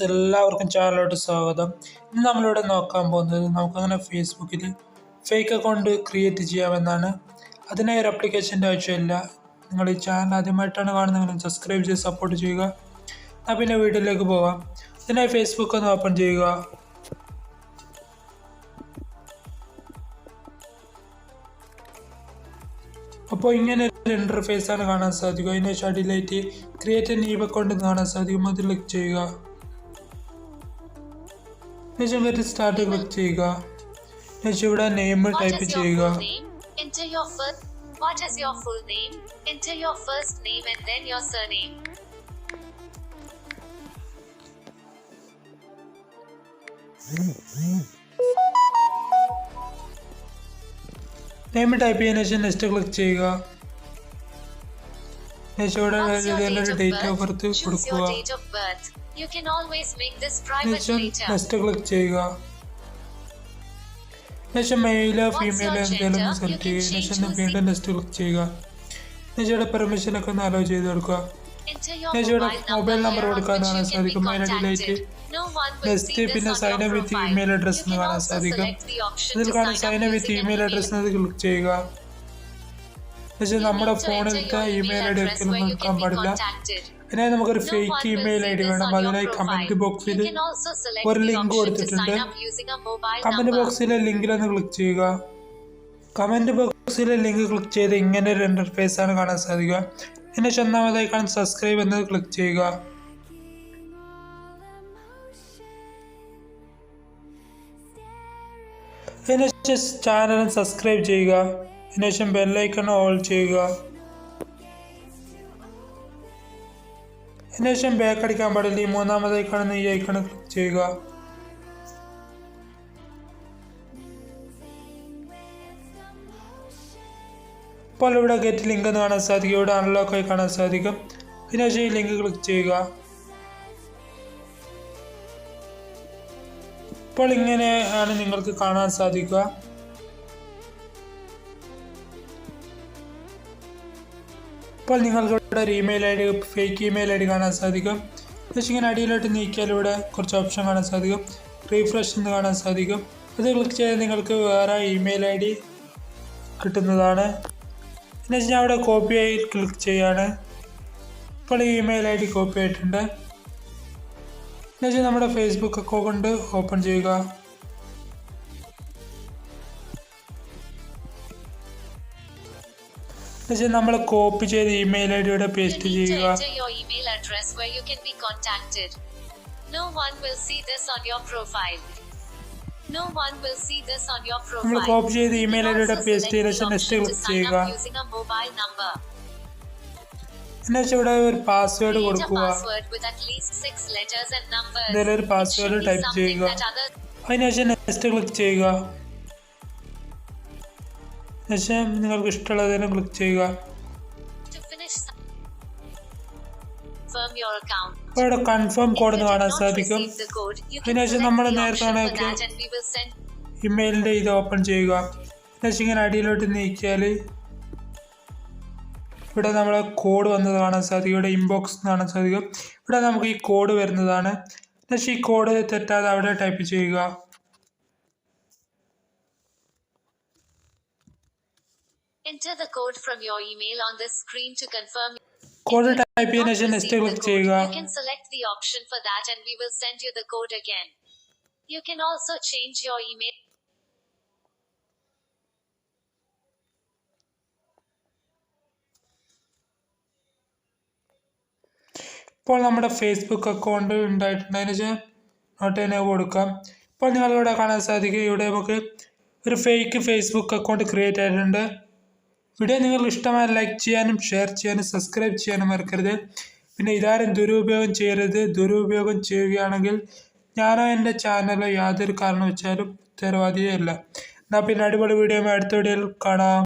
എല്ലാവർക്കും ചാനലിലോട്ട് സ്വാഗതം. ഇന്ന് നമ്മളിവിടെ നോക്കാൻ പോകുന്നത് നമുക്കങ്ങനെ ഫേസ്ബുക്കിൽ ഫേക്ക് അക്കൗണ്ട് ക്രിയേറ്റ് ചെയ്യാമെന്നാണ്. അതിനായി ഒരു അപ്ലിക്കേഷൻ്റെ ആവശ്യമില്ല. നിങ്ങൾ ഈ ചാനൽ ആദ്യമായിട്ടാണ് കാണുന്നതെങ്കിൽ സബ്സ്ക്രൈബ് ചെയ്ത് സപ്പോർട്ട് ചെയ്യുക. എന്നാൽ പിന്നെ വീഡിയോയിലേക്ക് പോകാം. ഇതിനായി ഫേസ്ബുക്ക് ഒന്ന് ഓപ്പൺ ചെയ്യുക. അപ്പോൾ ഇങ്ങനെ ഒരു ഇൻ്റർഫേസ് ആണ് കാണാൻ സാധിക്കുക. അതിനുശേഷം അടിയിലായിട്ട് ക്രിയേറ്റ് ന്യൂ അക്കൗണ്ട് കാണാൻ സാധിക്കും. അത് ക്ലിക്ക് ചെയ്യുക. ശേഷം വരെ സ്റ്റാർട്ട് ക്ലിക്ക് ചെയ്യുക. ശേഷം ഇവിടെ നെയിം ടൈപ്പ് ചെയ്യുക. What is your full name? Enter your first name and then your surname. Name type ചെയ്തതിനു ശേഷം നെക്സ്റ്റ് ക്ലിക്ക് ചെയ്യുക. ശേഷം ഇവിടെ ഡേറ്റ് ഓഫ് ബർത്ത് കൊടുക്കുക. You can always make this private later. Next click ചെയ്യുക. ശേഷം മെയിലോ ഫീമെയിലോ എന്തെങ്കിലും സെലക്ട് ചെയ്യുക. ശേഷം വീണ്ടും നെക്സ്റ്റ് ക്ലിക്ക് ചെയ്യുക. ശേഷം ഇവിടെ പെർമിഷൻ ഒക്കെ ഒന്ന് അലോ ചെയ്ത് കൊടുക്കുക. ശേഷം ഇവിടെ മൊബൈൽ നമ്പർ കൊടുക്കാനാണ് സാധിക്കും. അതിനിടയിലായിട്ട് നെക്സ്റ്റ് പിന്നെ sign up with email address എന്ന് കാണാൻ സാധിക്കും. ഇതിൽ കാണാൻ sign up with email address എന്നത് ക്ലിക്ക് ചെയ്യുക. പക്ഷേ നമ്മുടെ ഫോണിലത്തെ ഇമെയിൽ ഐ ഡി ഒരിക്കലും നോക്കാൻ പാടില്ല. അതിനായി നമുക്കൊരു ഫേക്ക് ഇമെയിൽ ഐ ഡി വേണം. അതിനായി കമന്റ് ബോക്സിൽ ഒരു ലിങ്ക് കൊടുത്തിട്ടുണ്ട്. കമന്റ് ബോക്സിലെ ലിങ്കിലൊന്ന് ക്ലിക്ക് ചെയ്യുക. കമന്റ് ബോക്സിലെ ലിങ്ക് ക്ലിക്ക് ചെയ്ത് ഇങ്ങനെ ഒരു ഇന്റർഫേസ് ആണ് കാണാൻ സാധിക്കുക. അതിനുശേഷം ഒന്നാമതായി കാണാൻ സബ്സ്ക്രൈബ് എന്നത് ക്ലിക്ക് ചെയ്യുക. അതിനുശേഷം ചാനൽ സബ്സ്ക്രൈബ് ചെയ്യുക. അതിനുശേഷം ബെല്ലൈക്കൺ ഓൾ ചെയ്യുക. അതിനുശേഷം ബാക്ക് അടിക്കാൻ പാടില്ല. ഈ മൂന്നാമതായി കാണുന്ന ഈ ഐക്കൺ ക്ലിക്ക് ചെയ്യുക. അപ്പോൾ ഇവിടെ ഗെറ്റ് ലിങ്ക് എന്ന് കാണാൻ സാധിക്കും. ഇവിടെ അൺലോക്ക് ആയി കാണാൻ സാധിക്കും. അതിനുശേഷം ഈ ലിങ്ക് ക്ലിക്ക് ചെയ്യുക. ഇപ്പോൾ ഇങ്ങനെയാണ് നിങ്ങൾക്ക് കാണാൻ സാധിക്കുക. ഇപ്പോൾ നിങ്ങൾക്ക് ഇവിടെ ഒരു email I D fake email I D കാണാൻ സാധിക്കും. പക്ഷേ ഇങ്ങനെ അടിയിലോട്ട് നീക്കിയാൽ ഇവിടെ കുറച്ച് ഓപ്ഷൻ കാണാൻ സാധിക്കും. റീഫ്രഷ് എന്ന് കാണാൻ സാധിക്കും. അത് ക്ലിക്ക് ചെയ്താൽ നിങ്ങൾക്ക് വേറെ ഇമെയിൽ ഐ ഡി കിട്ടുന്നതാണ്. എന്നുവെച്ചാൽ ഞാൻ അവിടെ കോപ്പി ആയി ക്ലിക്ക് ചെയ്യാണ്. ഇപ്പോൾ ഈ ഇമെയിൽ ഐ ഡി കോപ്പി ആയിട്ടുണ്ട്. എന്നുവെച്ചാൽ നമ്മുടെ ഫേസ്ബുക്ക് അക്കൗണ്ട് ഓപ്പൺ ചെയ്യുക. നമ്മൾ കോപ്പി ചെയ്ത ഇമെയിൽ ഐ ഡിയുടെ പേസ്റ്റ് ചെയ്യുക. നമ്മൾ കോപ്പി ചെയ്ത ഇമെയിൽ ഐ ഡിയുടെ പേസ്റ്റ് ചെയ്ത ശേഷം നെക്സ്റ്റ് ക്ലിക്ക് ചെയ്യുക. എന്നുവെച്ചാൽ ഇവിടെ ഒരു പാസ്വേഡ് കൊടുക്കുക. എന്തെങ്കിലും ഒരു പാസ്വേഡ് ടൈപ്പ് ചെയ്യുക. അതിനുശേഷം നെക്സ്റ്റ് ക്ലിക്ക് ചെയ്യുക. ശേഷം നിങ്ങൾക്ക് ഇഷ്ടമുള്ളതിനെ ക്ലിക്ക് ചെയ്യുക. ഇവിടെ കൺഫേം കോഡ് എന്ന് കാണാൻ സാധിക്കും. അതിനുശേഷം നമ്മൾ നേരത്തെ ഇമെയിലിൻ്റെ ഇത് ഓപ്പൺ ചെയ്യുക. ശേഷം ഇങ്ങനെ അടിയിലോട്ട് നീക്കിയാൽ ഇവിടെ നമ്മളെ കോഡ് വന്നത് കാണാൻ സാധിക്കും. ഇവിടെ ഇൻബോക്സ് കാണാൻ സാധിക്കും. ഇവിടെ നമുക്ക് ഈ കോഡ് വരുന്നതാണ്. ശേഷം ഈ കോഡ് തെറ്റാതെ അവിടെ ടൈപ്പ് ചെയ്യുക. Enter the code from your email on this screen to confirm. Code type ചെയ്തതിനു ശേഷം നെക്സ്റ്റ് ക്ലിക്ക് ചെയ്യുക. You can select the option for that and we will send you the code again. You can also change your email. ഇപ്പോൾ നമ്മുടെ Facebook account ഉണ്ടായിട്ടുണ്ട്. അതിനുശേഷം not തന്നെ കൊടുക്കാം. ഇപ്പോൾ നിങ്ങളിവിടെ കാണാൻ സാധിക്കും. ഇവിടെ നമുക്ക് ഒരു ഫേക്ക് ഫേസ്ബുക്ക് അക്കൗണ്ട് ക്രിയേറ്റ് ആയിട്ടുണ്ട്. വീഡിയോ നിങ്ങൾക്ക് ഇഷ്ടമായ ലൈക്ക് ചെയ്യാനും ഷെയർ ചെയ്യാനും സബ്സ്ക്രൈബ് ചെയ്യാനും മറക്കരുത്. പിന്നെ ഇതാരും ദുരുപയോഗം ചെയ്യരുത്. ദുരുപയോഗം ചെയ്യുകയാണെങ്കിൽ ഞാനോ എൻ്റെ ചാനലോ യാതൊരു കാരണം വെച്ചാലും ഉത്തരവാദിയല്ല. എന്നാൽ പിന്നെ അടിപൊളി വീഡിയോ അടുത്ത വീഡിയോയിൽ കാണാം.